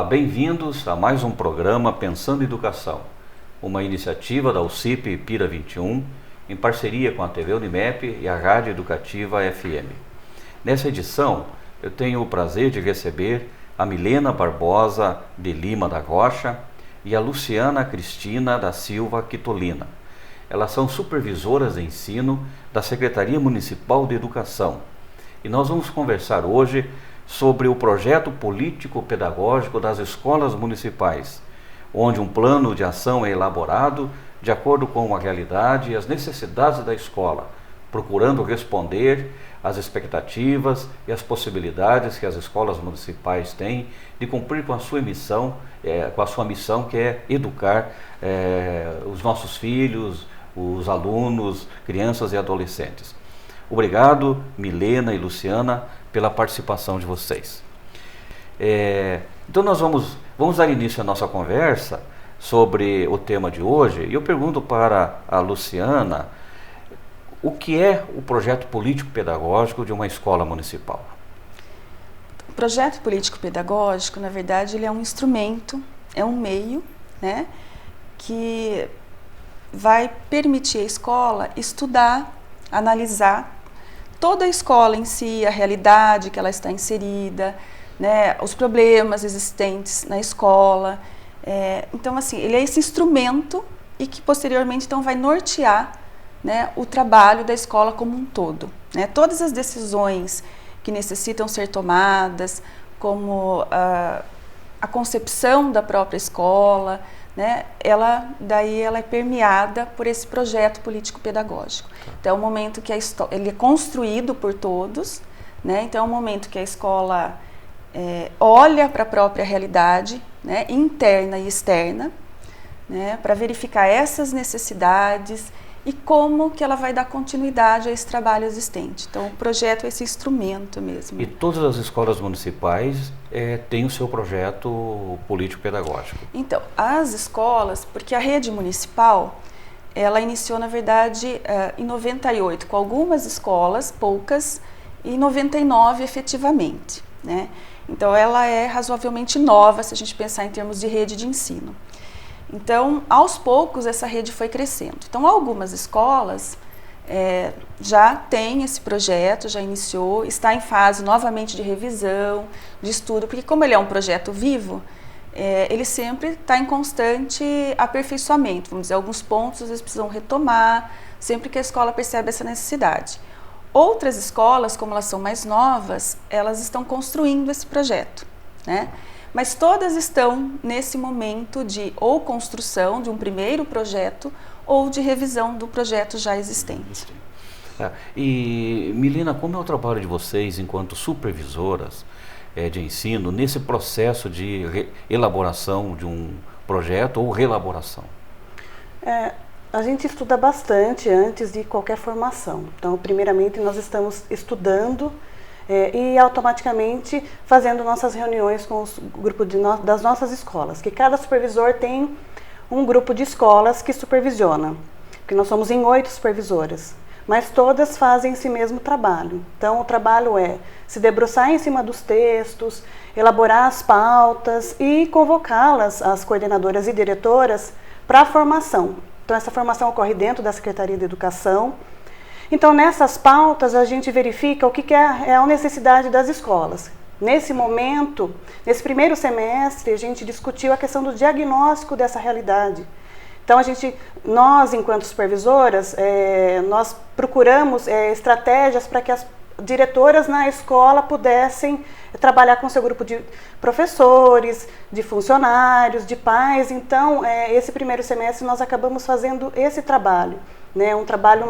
bem-vindos a mais um programa Pensando em Educação, uma iniciativa da UCIP Pira 21, em parceria com a TV Unimep e a Rádio Educativa FM. Nessa edição, eu tenho o prazer de receber a Milena Barbosa de Lima da Rocha e a Luciana Cristina da Silva Quitolina. Elas são supervisoras de ensino da Secretaria Municipal de Educação. E nós vamos conversar hoje sobre o projeto político-pedagógico das escolas municipais, onde um plano de ação é elaborado de acordo com a realidade e as necessidades da escola, procurando responder às expectativas e às possibilidades que as escolas municipais têm de cumprir com a sua missão, que é educar os nossos filhos, os alunos, crianças e adolescentes. Obrigado, Milena e Luciana, pela participação de vocês. Então nós vamos dar início à nossa conversa sobre o tema de hoje, e eu pergunto para a Luciana o que é o projeto político-pedagógico de uma escola municipal. O projeto político-pedagógico, na verdade, ele é um instrumento, é um meio, né, que vai permitir à escola estudar, analisar toda a escola em si, a realidade que ela está inserida, né, os problemas existentes na escola. Então, assim, ele é esse instrumento e que posteriormente então vai nortear, né, o trabalho da escola como um todo, né? Todas as decisões que necessitam ser tomadas, como a concepção da própria escola, né, ela é permeada por esse projeto político-pedagógico. Então é um momento que ele é construído por todos, né? Então é um momento que a escola olha para a própria realidade, né, interna e externa, né, para verificar essas necessidades e como que ela vai dar continuidade a esse trabalho existente. Então o projeto é esse instrumento mesmo. E todas as escolas municipais têm o seu projeto político-pedagógico? Então, as escolas, porque a rede municipal, ela iniciou na verdade em 98, com algumas escolas, poucas, e em 99 efetivamente, né? Então ela é razoavelmente nova se a gente pensar em termos de rede de ensino. Então, aos poucos, essa rede foi crescendo. Então, algumas escolas já têm esse projeto, já iniciou, está em fase novamente de revisão, de estudo, porque como ele é um projeto vivo, ele sempre está em constante aperfeiçoamento. Vamos dizer, alguns pontos às vezes precisam retomar, sempre que a escola percebe essa necessidade. Outras escolas, como elas são mais novas, elas estão construindo esse projeto, né? Mas todas estão nesse momento de ou construção de um primeiro projeto ou de revisão do projeto já existente. E Milena, como é o trabalho de vocês enquanto supervisoras de ensino nesse processo de elaboração de um projeto ou reelaboração? A gente estuda bastante antes de qualquer formação. Então, primeiramente, nós estamos estudando e automaticamente fazendo nossas reuniões com os grupos das nossas escolas, que cada supervisor tem um grupo de escolas que supervisiona, porque nós somos em 8 supervisoras, mas todas fazem esse mesmo trabalho. Então o trabalho é se debruçar em cima dos textos, elaborar as pautas e convocá-las, as coordenadoras e diretoras, para a formação. Então essa formação ocorre dentro da Secretaria de Educação. Então, nessas pautas, a gente verifica o que é a necessidade das escolas. Nesse momento, nesse primeiro semestre, a gente discutiu a questão do diagnóstico dessa realidade. Então, nós, enquanto supervisoras, nós procuramos estratégias para que as diretoras na escola pudessem trabalhar com seu grupo de professores, de funcionários, de pais. Então, esse primeiro semestre, nós acabamos fazendo esse trabalho. Né, um trabalho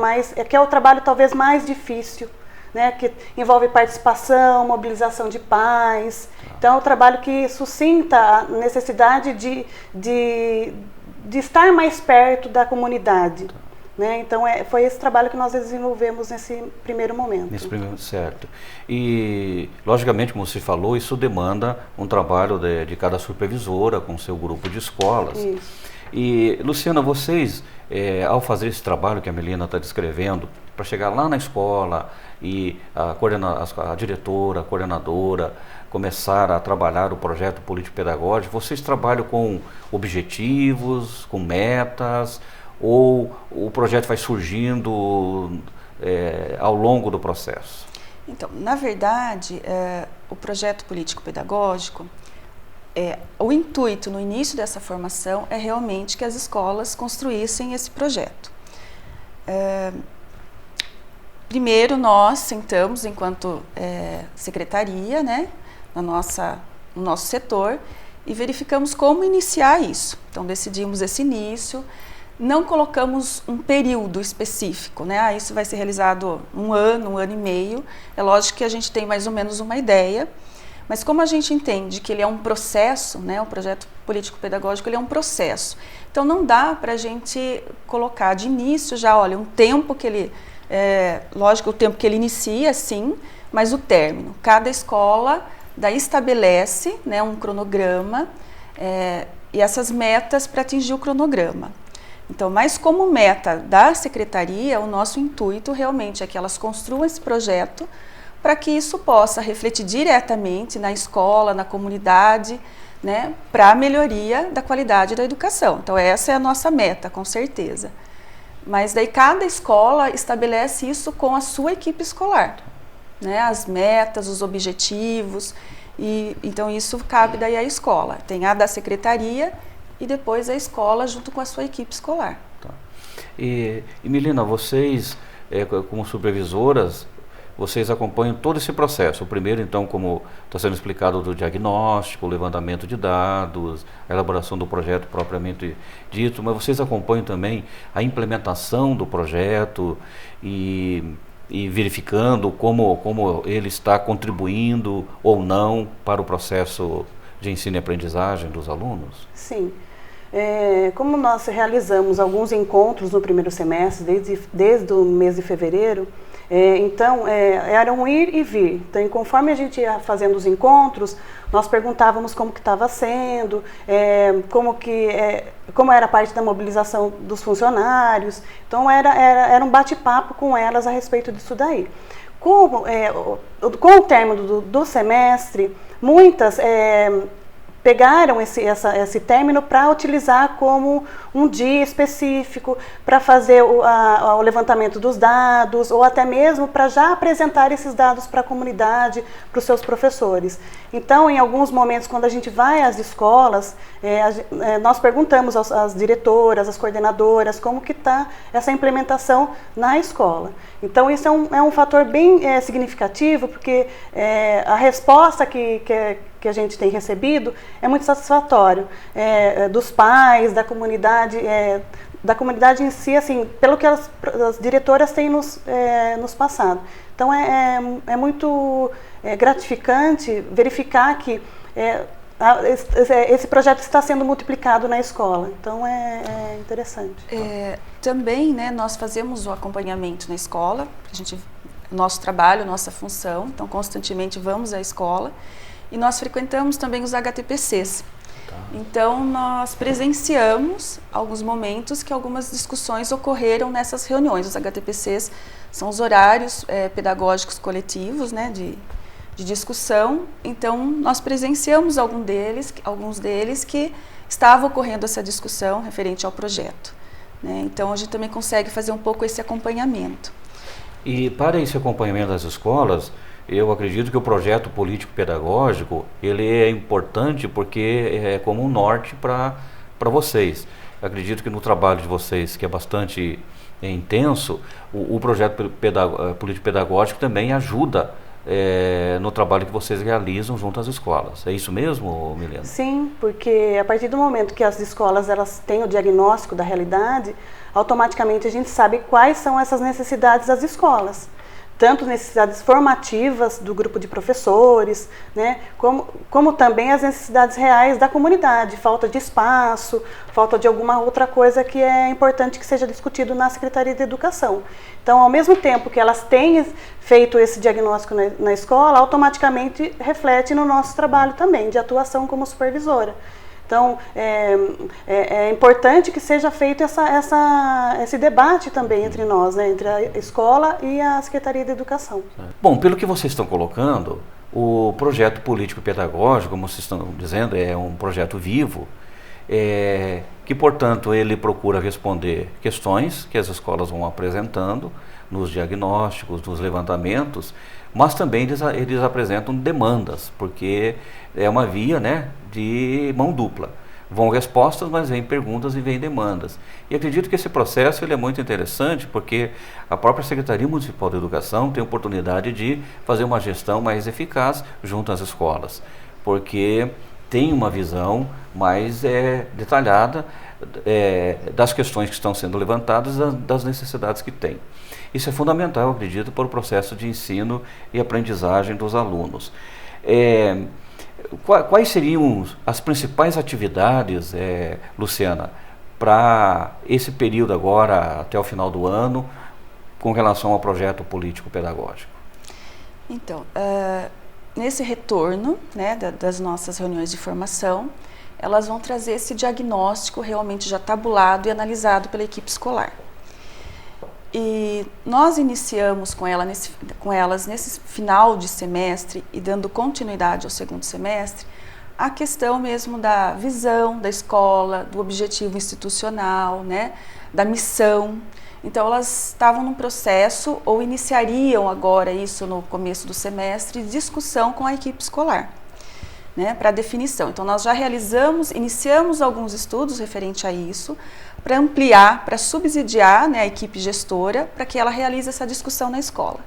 que é o trabalho talvez mais difícil, né, que envolve participação, mobilização de pais. Então é um trabalho que suscita a necessidade de estar mais perto da comunidade. Né? Então foi esse trabalho que nós desenvolvemos nesse primeiro momento. Certo. E, logicamente, como você falou, isso demanda um trabalho de cada supervisora com seu grupo de escolas. Isso. E, Luciana, vocês, ao fazer esse trabalho que a Melina está descrevendo, para chegar lá na escola e a diretora, a coordenadora, começar a trabalhar o projeto político-pedagógico, vocês trabalham com objetivos, com metas, ou o projeto vai surgindo ao longo do processo? Então, na verdade, o projeto político-pedagógico, o intuito no início dessa formação é realmente que as escolas construíssem esse projeto. Primeiro, nós sentamos enquanto secretaria, né, no nosso setor, e verificamos como iniciar isso. Então, decidimos esse início, não colocamos um período específico, né? Isso vai ser realizado um ano e meio. É lógico que a gente tem mais ou menos uma ideia, mas como a gente entende que ele é um processo, né? O projeto político-pedagógico ele é um processo. Então, não dá para a gente colocar de início já, olha, um tempo que ele... lógico, o tempo que ele inicia, sim, mas o término. Cada escola daí estabelece, né, um cronograma e essas metas para atingir o cronograma. Então, mas como meta da secretaria, o nosso intuito realmente é que elas construam esse projeto para que isso possa refletir diretamente na escola, na comunidade, né, para a melhoria da qualidade da educação. Então, essa é a nossa meta, com certeza. Mas daí cada escola estabelece isso com a sua equipe escolar, né? As metas, os objetivos, e então isso cabe daí à escola. Tem a da secretaria e depois a escola junto com a sua equipe escolar. Tá. E Melina, vocês, como supervisoras, vocês acompanham todo esse processo. O primeiro, então, como está sendo explicado, do diagnóstico, o levantamento de dados, a elaboração do projeto propriamente dito, mas vocês acompanham também a implementação do projeto e verificando como ele está contribuindo ou não para o processo de ensino e aprendizagem dos alunos? Sim. Como nós realizamos alguns encontros no primeiro semestre, desde o mês de fevereiro, então era um ir e vir. Então, conforme a gente ia fazendo os encontros, nós perguntávamos como que estava sendo, como era a parte da mobilização dos funcionários. Então, era um bate-papo com elas a respeito disso daí. Com o término do semestre, muitas pegaram esse término para utilizar como um dia específico, para fazer o levantamento dos dados, ou até mesmo para já apresentar esses dados para a comunidade, para os seus professores. Então, em alguns momentos, quando a gente vai às escolas, nós perguntamos às diretoras, às coordenadoras, como que está essa implementação na escola. Então, isso é um fator bem significativo, porque a resposta que a gente tem recebido é muito satisfatório, dos pais, da comunidade em si, assim, pelo que as diretoras têm nos passado. Então, é muito gratificante verificar que esse projeto está sendo multiplicado na escola. Então, é interessante. Também, né, nós fazemos o acompanhamento na escola, nosso trabalho, nossa função, então constantemente vamos à escola. E nós frequentamos também os HTPCs. Tá. Então, nós presenciamos alguns momentos que algumas discussões ocorreram nessas reuniões. Os HTPCs são os horários pedagógicos coletivos, né, de discussão. Então, nós presenciamos alguns deles que estava ocorrendo essa discussão referente ao projeto, né? Então, a gente também consegue fazer um pouco esse acompanhamento. E para esse acompanhamento das escolas, eu acredito que o projeto político-pedagógico, ele é importante porque é como um norte para vocês. Eu acredito que no trabalho de vocês, que é bastante intenso, o projeto político-pedagógico também ajuda no trabalho que vocês realizam junto às escolas. É isso mesmo, Milena? Sim, porque a partir do momento que as escolas elas têm o diagnóstico da realidade, automaticamente a gente sabe quais são essas necessidades das escolas. Tanto necessidades formativas do grupo de professores, né, como também as necessidades reais da comunidade, falta de espaço, falta de alguma outra coisa que é importante que seja discutido na Secretaria de Educação. Então, ao mesmo tempo que elas têm feito esse diagnóstico na escola, automaticamente reflete no nosso trabalho também, de atuação como supervisora. Então, é importante que seja feito esse debate também entre nós, né, entre a escola e a Secretaria de Educação. Bom, pelo que vocês estão colocando, o projeto político-pedagógico, como vocês estão dizendo, é um projeto vivo, que, portanto, ele procura responder questões que as escolas vão apresentando nos diagnósticos, nos levantamentos, mas também eles apresentam demandas, porque é uma via, né, de mão dupla. Vão respostas, mas vem perguntas e vem demandas. E acredito que esse processo ele é muito interessante, porque a própria Secretaria Municipal de Educação tem a oportunidade de fazer uma gestão mais eficaz junto às escolas, porque tem uma visão mais detalhada das questões que estão sendo levantadas, das necessidades que tem. Isso é fundamental, eu acredito, para o processo de ensino e aprendizagem dos alunos. Quais seriam as principais atividades, Luciana, para esse período agora, até o final do ano, com relação ao projeto político-pedagógico? Então, nesse retorno, né, das nossas reuniões de formação, elas vão trazer esse diagnóstico realmente já tabulado e analisado pela equipe escolar. E nós iniciamos com elas nesse final de semestre e dando continuidade ao segundo semestre, a questão mesmo da visão da escola, do objetivo institucional, né, da missão. Então elas estavam num processo, ou iniciariam agora isso no começo do semestre, de discussão com a equipe escolar, né, para definição. Então nós já iniciamos alguns estudos referente a isso, para ampliar, para subsidiar, né, a equipe gestora, para que ela realize essa discussão na escola.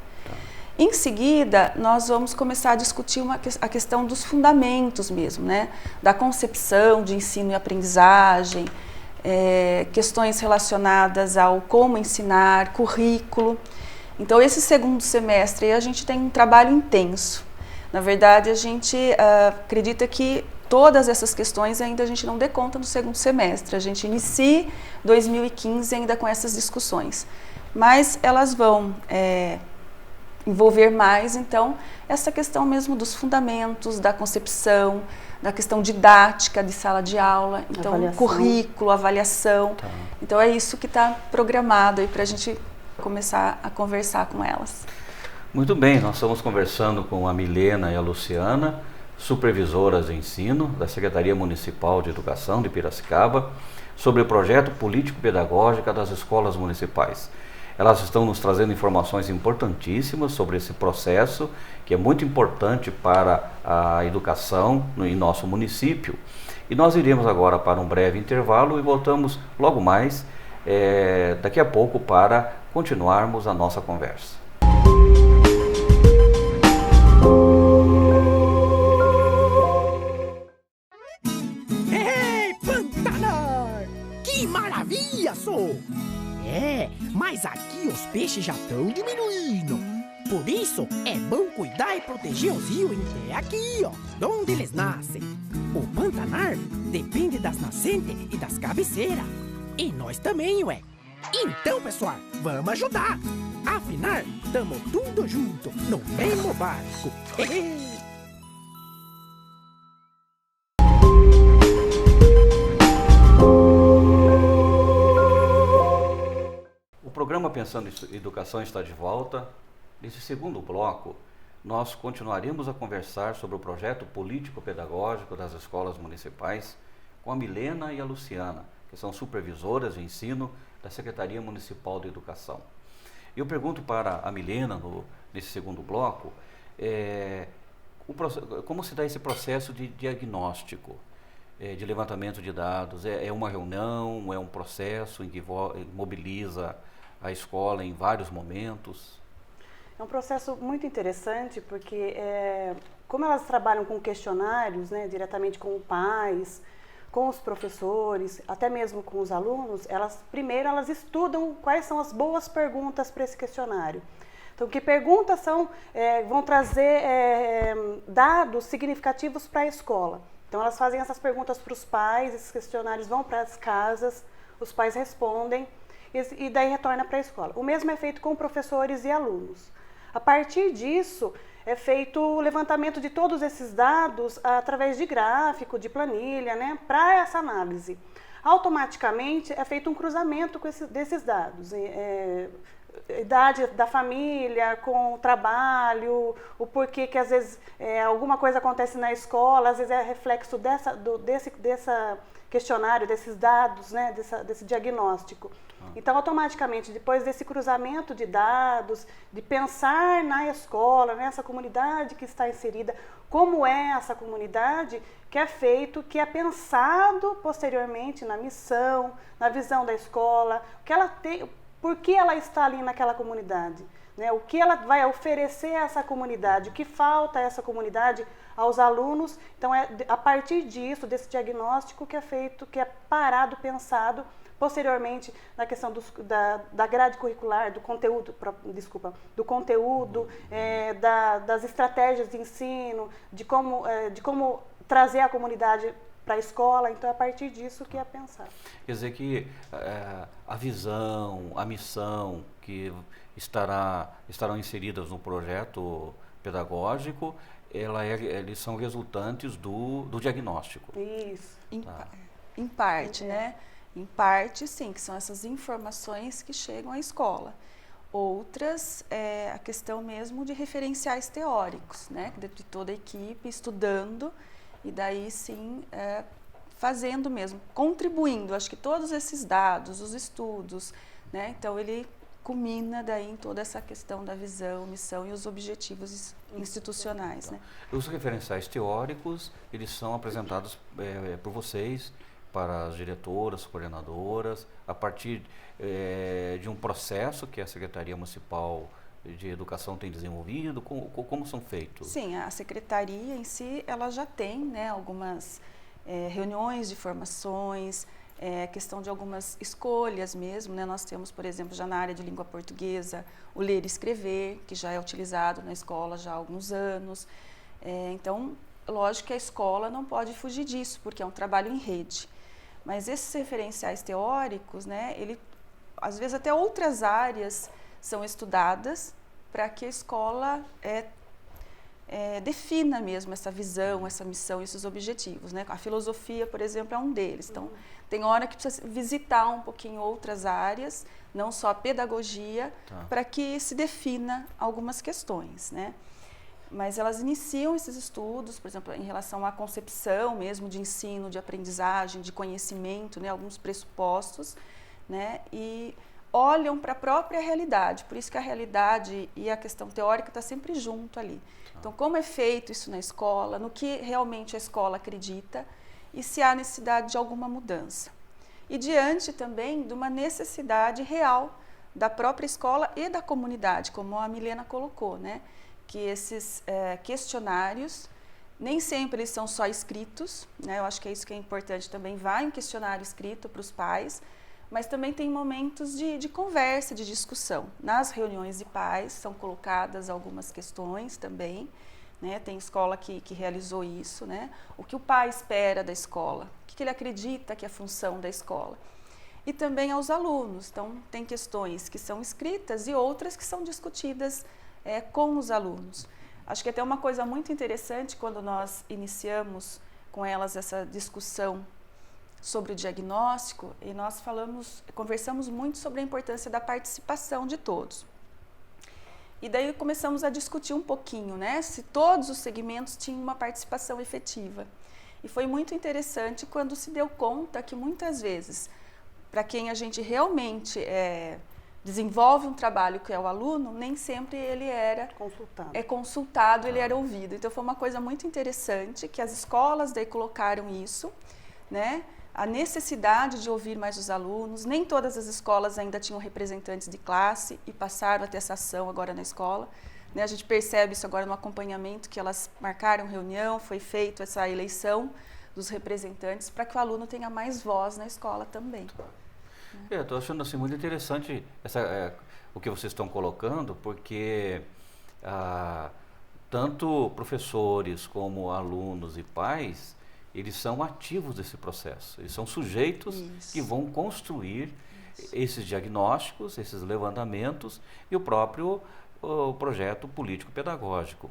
Em seguida, nós vamos começar a discutir a questão dos fundamentos mesmo, né, da concepção de ensino e aprendizagem, questões relacionadas ao como ensinar, currículo. Então, esse segundo semestre a gente tem um trabalho intenso. Na verdade, a gente acredita que todas essas questões ainda a gente não dê conta no segundo semestre. A gente inicia 2015 ainda com essas discussões. Mas elas vão envolver mais, então, essa questão mesmo dos fundamentos, da concepção, da questão didática de sala de aula, então, avaliação. Currículo, avaliação. Tá. Então, é isso que está programado aí para a gente começar a conversar com elas. Muito bem, nós estamos conversando com a Milena e a Luciana, supervisoras de ensino da Secretaria Municipal de Educação de Piracicaba, sobre o projeto político-pedagógico das escolas municipais. Elas estão nos trazendo informações importantíssimas sobre esse processo, que é muito importante para a educação em nosso município. E nós iremos agora para um breve intervalo e voltamos logo mais, daqui a pouco, para continuarmos a nossa conversa. Mas aqui os peixes já estão diminuindo. Por isso, é bom cuidar e proteger os rios até aqui, ó, de onde eles nascem. O Pantanar depende das nascentes e das cabeceiras. E nós também, ué. Então, pessoal, vamos ajudar. Afinal, tamo tudo junto, no mesmo barco. O programa Pensando em Educação está de volta. Nesse segundo bloco, nós continuaremos a conversar sobre o projeto político-pedagógico das escolas municipais com a Milena e a Luciana, que são supervisoras de ensino da Secretaria Municipal de Educação. Eu pergunto para a Milena, nesse segundo bloco, como se dá esse processo de diagnóstico, de levantamento de dados? É uma reunião, é um processo em que mobiliza a escola em vários momentos? É um processo muito interessante, porque como elas trabalham com questionários, né, diretamente com os pais, com os professores, até mesmo com os alunos, primeiro elas estudam quais são as boas perguntas para esse questionário. Então, que perguntas vão trazer dados significativos para a escola. Então, elas fazem essas perguntas para os pais, esses questionários vão para as casas, os pais respondem e daí retorna para a escola. O mesmo é feito com professores e alunos. A partir disso, é feito o levantamento de todos esses dados através de gráfico, de planilha, né, para essa análise. Automaticamente é feito um cruzamento desses dados. Idade da família, com o trabalho, o porquê que às vezes alguma coisa acontece na escola, às vezes é reflexo desse questionário, desses dados, né, desse diagnóstico. Então, automaticamente, depois desse cruzamento de dados, de pensar na escola, nessa comunidade que está inserida, como é essa comunidade, que é pensado posteriormente na missão, na visão da escola, que ela tem, por que ela está ali naquela comunidade, né? O que ela vai oferecer a essa comunidade, o que falta a essa comunidade, aos alunos. Então, é a partir disso, desse diagnóstico, que é feito, que é parado, pensado, posteriormente na questão da grade curricular, do conteúdo, das estratégias de ensino, de como trazer a comunidade para a escola. Então, é a partir disso que é pensar. Quer dizer que a visão, a missão que estarão inseridas no projeto pedagógico, eles são resultantes do diagnóstico. Isso. Em parte, né? Em parte, sim, que são essas informações que chegam à escola. Outras, a questão mesmo de referenciais teóricos, né? De toda a equipe estudando e daí, sim, fazendo mesmo, contribuindo. Acho que todos esses dados, os estudos, né? Então, ele culmina daí em toda essa questão da visão, missão e os objetivos institucionais, né? Os referenciais teóricos, eles são apresentados por vocês, para as diretoras, coordenadoras, a partir de um processo que a Secretaria Municipal de Educação tem desenvolvido? Como são feitos? Sim, a Secretaria em si, ela já tem, né, algumas reuniões de formações, questão de algumas escolhas mesmo, né? Nós temos, por exemplo, já na área de língua portuguesa, o ler e escrever, que já é utilizado na escola já há alguns anos. Então, lógico que a escola não pode fugir disso, porque é um trabalho em rede. Mas esses referenciais teóricos, né, às vezes até outras áreas são estudadas para que a escola defina mesmo essa visão, essa missão, esses objetivos, né? A filosofia, por exemplo, é um deles. Então, tem hora que precisa visitar um pouquinho outras áreas, não só a pedagogia, para que se defina algumas questões, né? Mas elas iniciam esses estudos, por exemplo, em relação à concepção mesmo de ensino, de aprendizagem, de conhecimento, né, alguns pressupostos, né, e olham para a própria realidade. Por isso que a realidade e a questão teórica está sempre junto ali. Então, como é feito isso na escola, no que realmente a escola acredita e se há necessidade de alguma mudança. E diante também de uma necessidade real da própria escola e da comunidade, como a Milena colocou, né? Que esses questionários, nem sempre eles são só escritos, né? Eu acho que é isso que é importante também, vai um questionário escrito para os pais, mas também tem momentos de conversa, de discussão. Nas reuniões de pais são colocadas algumas questões também, né? Tem escola que realizou isso, né? O que o pai espera da escola, o que ele acredita que é a função da escola. E também aos alunos, então tem questões que são escritas e outras que são discutidas com os alunos. Acho que até uma coisa muito interessante quando nós iniciamos com elas essa discussão sobre o diagnóstico, e nós conversamos muito sobre a importância da participação de todos. E daí começamos a discutir um pouquinho, né, se todos os segmentos tinham uma participação efetiva. E foi muito interessante quando se deu conta que muitas vezes, para quem a gente realmente desenvolve um trabalho que é o aluno, nem sempre ele era consultado, ele era ouvido. Então foi uma coisa muito interessante que as escolas daí colocaram isso, né? A necessidade de ouvir mais os alunos. Nem todas as escolas ainda tinham representantes de classe e passaram a ter essa ação agora na escola, né? A gente percebe isso agora no acompanhamento, que elas marcaram reunião, foi feita essa eleição dos representantes para que o aluno tenha mais voz na escola também. Estou achando assim, muito interessante o que vocês estão colocando, porque tanto professores como alunos e pais, eles são ativos desse processo, eles são sujeitos que vão construir esses diagnósticos, esses levantamentos e o próprio o projeto político-pedagógico.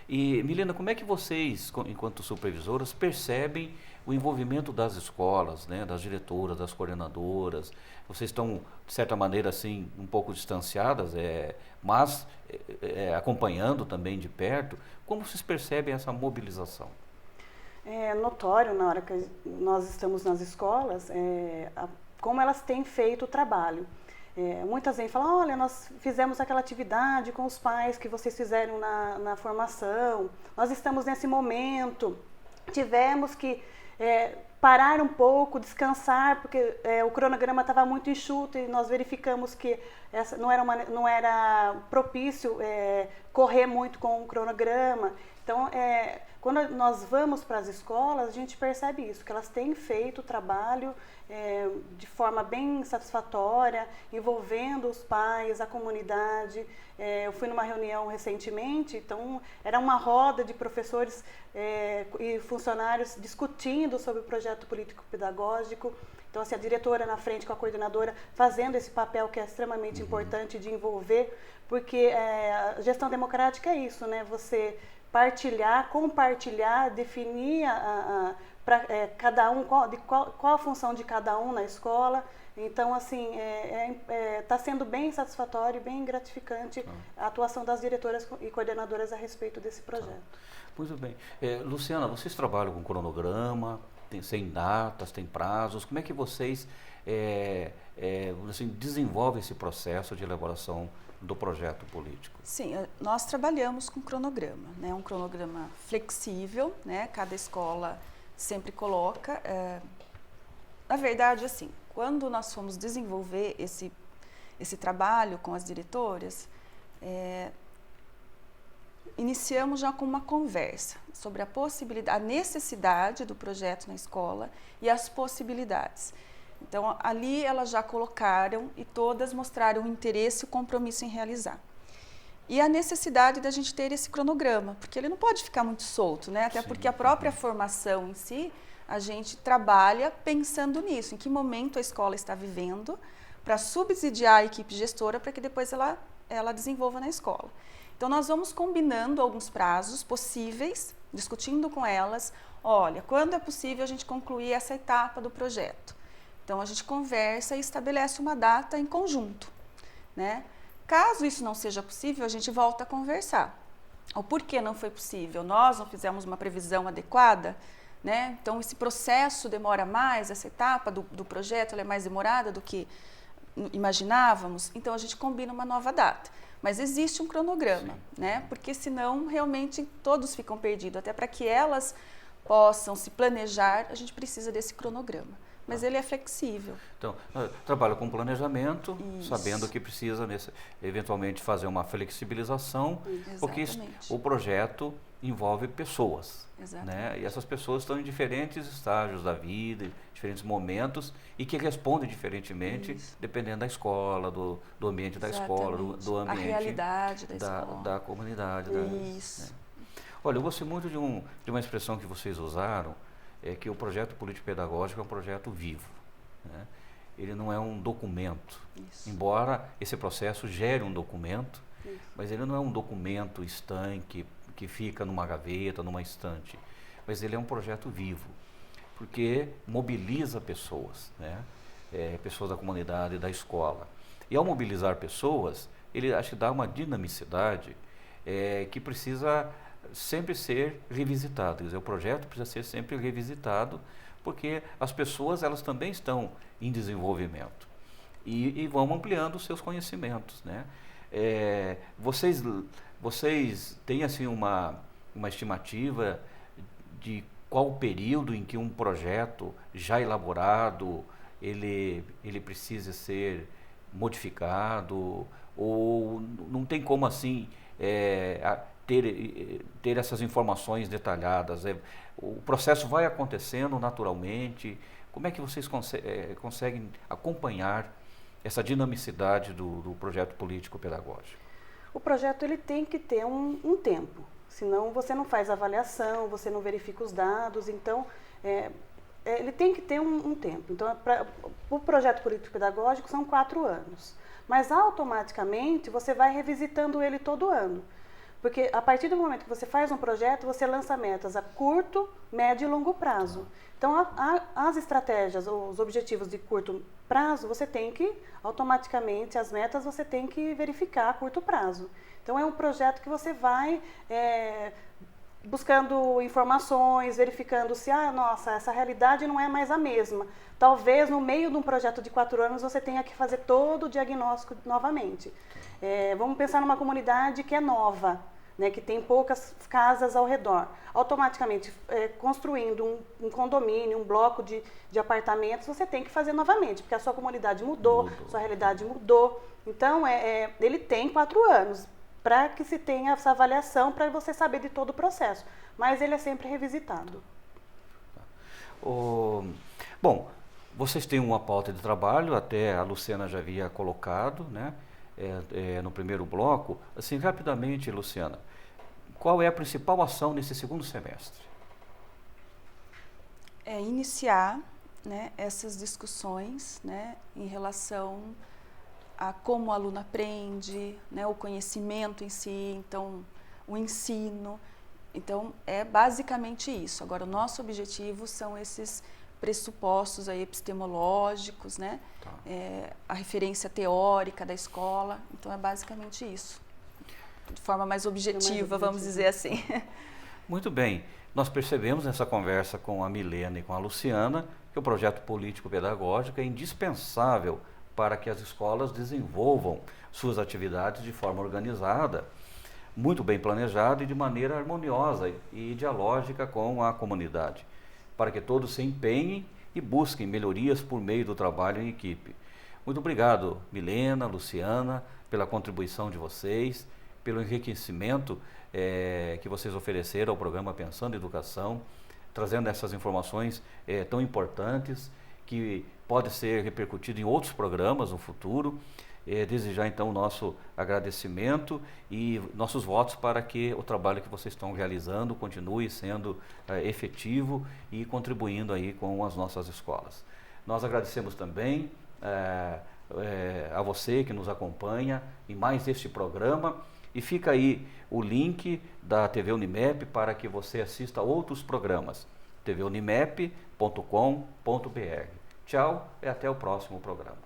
E, Milena, como é que vocês, enquanto supervisoras, percebem o envolvimento das escolas, né, das diretoras, das coordenadoras? Vocês estão, de certa maneira, assim, um pouco distanciadas, mas acompanhando também de perto. Como vocês percebem essa mobilização? É notório, na hora que nós estamos nas escolas, como elas têm feito o trabalho. Muitas vezes falam, olha, nós fizemos aquela atividade com os pais que vocês fizeram na formação, nós estamos nesse momento, tivemos que parar um pouco, descansar, porque o cronograma estava muito enxuto e nós verificamos que não era propício correr muito com o cronograma. Então, quando nós vamos para as escolas, a gente percebe isso, que elas têm feito o trabalho de forma bem satisfatória, envolvendo os pais, a comunidade. Eu fui numa reunião recentemente, então era uma roda de professores e funcionários discutindo sobre o projeto político-pedagógico. Então, assim, a diretora na frente com a coordenadora fazendo esse papel que é extremamente importante de envolver, porque a gestão democrática é isso, né? Você partilhar, compartilhar, definir cada um, qual a função de cada um na escola. Então, assim, está sendo bem satisfatório e bem gratificante a atuação das diretoras e coordenadoras a respeito desse projeto. Muito bem. Luciana, vocês trabalham com cronograma, tem datas, tem prazos. Como é que vocês assim, desenvolvem esse processo de elaboração do projeto político? Sim, nós trabalhamos com cronograma, né? Um cronograma flexível, né? Cada escola sempre coloca. Na verdade, assim, quando nós fomos desenvolver esse trabalho com as diretoras, iniciamos já com uma conversa sobre a possibilidade, a necessidade do projeto na escola e as possibilidades. Então, ali elas já colocaram e todas mostraram o interesse e o compromisso em realizar. E a necessidade da gente ter esse cronograma, porque ele não pode ficar muito solto, né? Até porque a própria formação em si, a gente trabalha pensando nisso, em que momento a escola está vivendo, para subsidiar a equipe gestora para que depois ela desenvolva na escola. Então, nós vamos combinando alguns prazos possíveis, discutindo com elas, olha, quando é possível a gente concluir essa etapa do projeto? Então, a gente conversa e estabelece uma data em conjunto, né? Caso isso não seja possível, a gente volta a conversar. O porquê não foi possível? Nós não fizemos uma previsão adequada, né? Então, esse processo demora mais, essa etapa do projeto ela é mais demorada do que imaginávamos. Então, a gente combina uma nova data. Mas existe um cronograma, né? Porque senão, realmente, todos ficam perdidos. Até para que elas possam se planejar, a gente precisa desse cronograma. Mas ele é flexível. Então, trabalha com planejamento, Isso. sabendo que precisa eventualmente fazer uma flexibilização, porque o projeto envolve pessoas. Né? E essas pessoas estão em diferentes estágios da vida, diferentes momentos, e que respondem diferentemente, dependendo da escola, do ambiente da escola, do ambiente... A realidade da escola. Da comunidade. Isso. Né? Olha, eu gostei muito de uma expressão que vocês usaram, que o projeto político-pedagógico é um projeto vivo. Né? Ele não é um documento, embora esse processo gere um documento, mas ele não é um documento estanque, que fica numa gaveta, numa estante, mas ele é um projeto vivo, porque mobiliza pessoas, né? Pessoas da comunidade, da escola. E ao mobilizar pessoas, ele acho que dá uma dinamicidade que precisa sempre ser revisitado. Quer dizer, o projeto precisa ser sempre revisitado, porque as pessoas elas também estão em desenvolvimento e vão ampliando os seus conhecimentos, né? Vocês têm assim uma estimativa de qual o período em que um projeto já elaborado ele precisa ser modificado, ou não tem como assim ter essas informações detalhadas? O processo vai acontecendo naturalmente. Como é que vocês conseguem acompanhar essa dinamicidade do projeto político-pedagógico? O projeto ele tem que ter um tempo, senão você não faz avaliação, você não verifica os dados, então ele tem que ter um tempo. Então, o projeto político-pedagógico são 4 anos. mas automaticamente você vai revisitando ele todo ano. Porque a partir do momento que você faz um projeto, você lança metas a curto, médio e longo prazo. Então, as estratégias, os objetivos de curto prazo, você tem que, automaticamente, as metas você tem que verificar a curto prazo. Então, é um projeto que você vai buscando informações, verificando se, nossa, essa realidade não é mais a mesma. Talvez no meio de um projeto de 4 anos você tenha que fazer todo o diagnóstico novamente. Vamos pensar numa comunidade que é nova, né, que tem poucas casas ao redor. Automaticamente, construindo um condomínio, um bloco de apartamentos, você tem que fazer novamente, porque a sua comunidade mudou. Sua realidade mudou. Então, ele tem 4 anos para que se tenha essa avaliação, para você saber de todo o processo. Mas ele é sempre revisitado. Bom, vocês têm uma pauta de trabalho, até a Luciana já havia colocado, né? No primeiro bloco. Assim, rapidamente, Luciana, qual é a principal ação nesse segundo semestre? Iniciar, né, essas discussões, né, em relação a como o aluno aprende, né, o conhecimento em si, então o ensino. Então, é basicamente isso. Agora, o nosso objetivo são esses pressupostos aí epistemológicos, né? Tá. A referência teórica da escola. Então, é basicamente isso. De forma mais objetiva, vamos dizer assim. Muito bem. Nós percebemos nessa conversa com a Milena e com a Luciana que o projeto político-pedagógico é indispensável para que as escolas desenvolvam suas atividades de forma organizada, muito bem planejada e de maneira harmoniosa e dialógica com a comunidade, para que todos se empenhem e busquem melhorias por meio do trabalho em equipe. Muito obrigado, Milena, Luciana, pela contribuição de vocês, pelo enriquecimento que vocês ofereceram ao programa Pensando em Educação, trazendo essas informações tão importantes que pode ser repercutido em outros programas no futuro. Desejar então o nosso agradecimento e nossos votos para que o trabalho que vocês estão realizando continue sendo efetivo e contribuindo aí com as nossas escolas. Nós agradecemos também a você que nos acompanha em mais este programa, e fica aí o link da TV Unimep para que você assista a outros programas, tvunimep.com.br. Tchau e até o próximo programa.